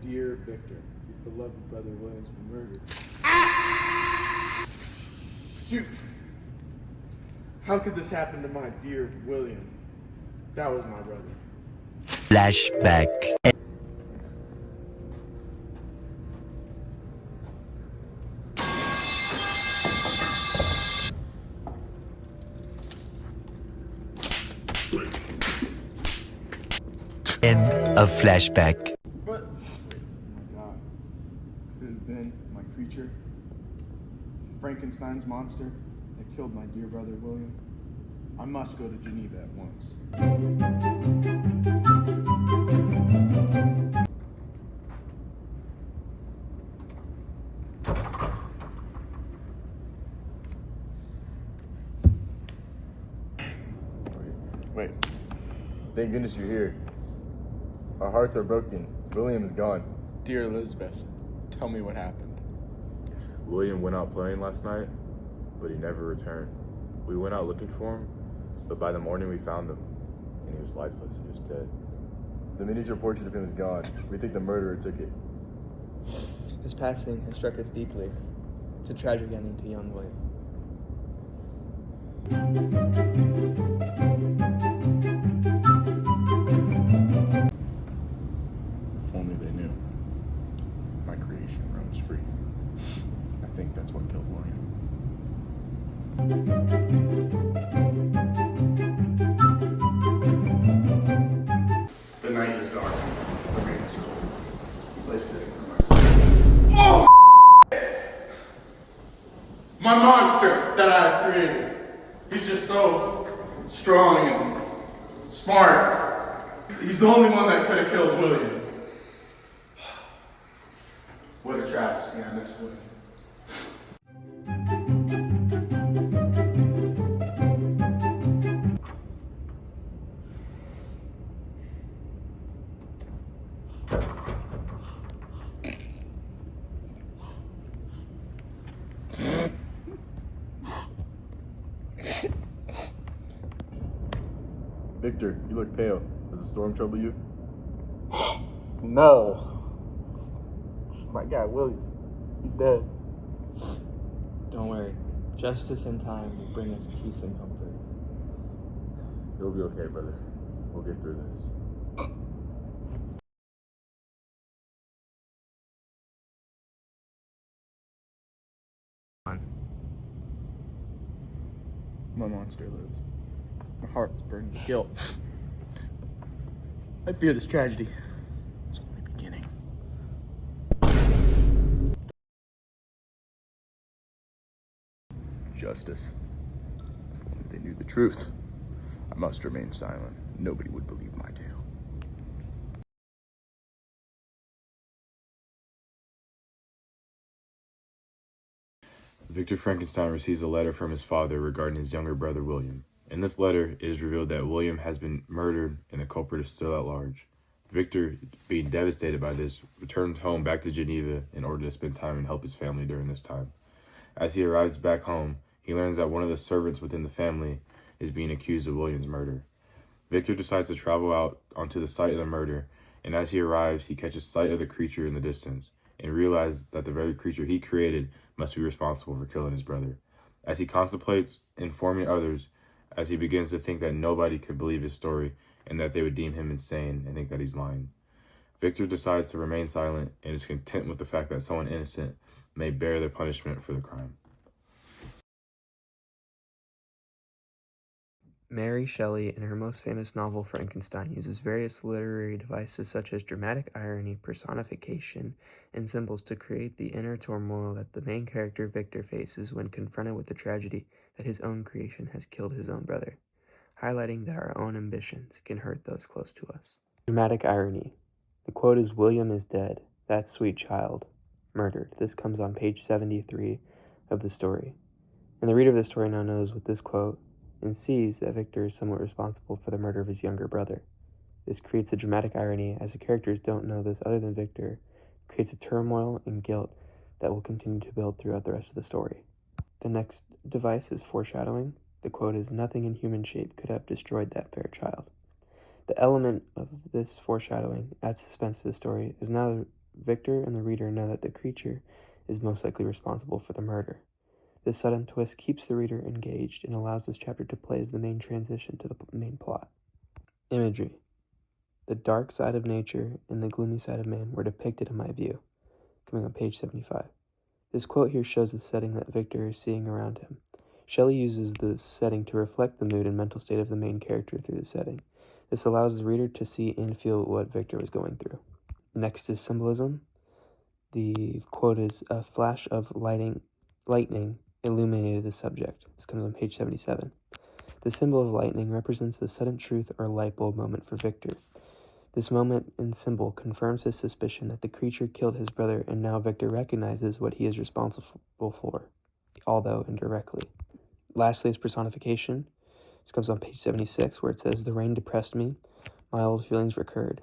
Dear Victor, your beloved brother William's been murdered. Shoot! How could this happen to my dear William? That was my brother. Flashback. End of flashback. But, oh my God, could it have been my creature? Frankenstein's monster that killed my dear brother William? I must go to Geneva at once. Wait. Thank goodness you're here. Our hearts are broken. William is gone. Dear Elizabeth, tell me what happened. William went out playing last night, but he never returned. We went out looking for him, but by the morning we found him, and he was lifeless. He was dead. The miniature portrait of him is gone. We think the murderer took it. His passing has struck us deeply. It's a tragic ending to young William. If only they knew. My creation roams free. I think that's what killed William. The night is dark. The rain is cold. Place fitting for myself. Oh! My monster that I have created. He's just so strong and smart. He's the only one that could have killed William. What a travesty on this William. Victor, you look pale. Does the storm trouble you? No. It's my guy, William. He's dead. Don't worry. Justice and time will bring us peace and comfort. You'll be okay, brother. We'll get through this. My monster lives. My heart is burning with guilt. I fear this tragedy. It's only beginning. Justice. If only they knew the truth. I must remain silent. Nobody would believe my tale. Victor Frankenstein receives a letter from his father regarding his younger brother William. In this letter, it is revealed that William has been murdered and the culprit is still at large. Victor, being devastated by this, returned home back to Geneva in order to spend time and help his family during this time. As he arrives back home, he learns that one of the servants within the family is being accused of William's murder. Victor decides to travel out onto the site of the murder, and as he arrives, he catches sight of the creature in the distance and realizes that the very creature he created must be responsible for killing his brother. As he contemplates informing others, as he begins to think that nobody could believe his story and that they would deem him insane and think that he's lying, Victor decides to remain silent and is content with the fact that someone innocent may bear the punishment for the crime. Mary Shelley, in her most famous novel Frankenstein, uses various literary devices such as dramatic irony, personification, and symbols to create the inner turmoil that the main character Victor faces when confronted with the tragedy that his own creation has killed his own brother, highlighting that our own ambitions can hurt those close to us. Dramatic irony. The quote is, "William is dead, that sweet child, murdered." This comes on page 73 of the story. And the reader of the story now knows with this quote and sees that Victor is somewhat responsible for the murder of his younger brother. This creates a dramatic irony, as the characters don't know this other than Victor, creates a turmoil and guilt that will continue to build throughout the rest of the story. The next device is foreshadowing. The quote is, "Nothing in human shape could have destroyed that fair child." The element of this foreshadowing adds suspense to the story, as now the Victor and the reader know that the creature is most likely responsible for the murder. This sudden twist keeps the reader engaged and allows this chapter to play as the main transition to the main plot. Imagery. The dark side of nature and the gloomy side of man were depicted in my view, coming on page 75. This quote here shows the setting that Victor is seeing around him. Shelley uses the setting to reflect the mood and mental state of the main character through the setting. This allows the reader to see and feel what Victor was going through. Next is symbolism. The quote is, "A flash of lightning illuminated the subject." This comes on page 77. The symbol of lightning represents the sudden truth or light bulb moment for Victor. This moment and symbol confirms his suspicion that the creature killed his brother, and now Victor recognizes what he is responsible for, although indirectly. Lastly is personification. This comes on page 76, where it says, "The rain depressed me. My old feelings recurred."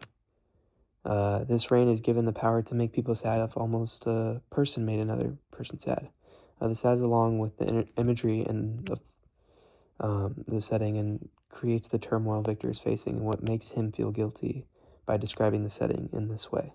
This rain is given the power to make people sad if almost a person made another person sad. This adds along with the imagery and the setting and creates the turmoil Victor is facing and what makes him feel guilty by describing the setting in this way.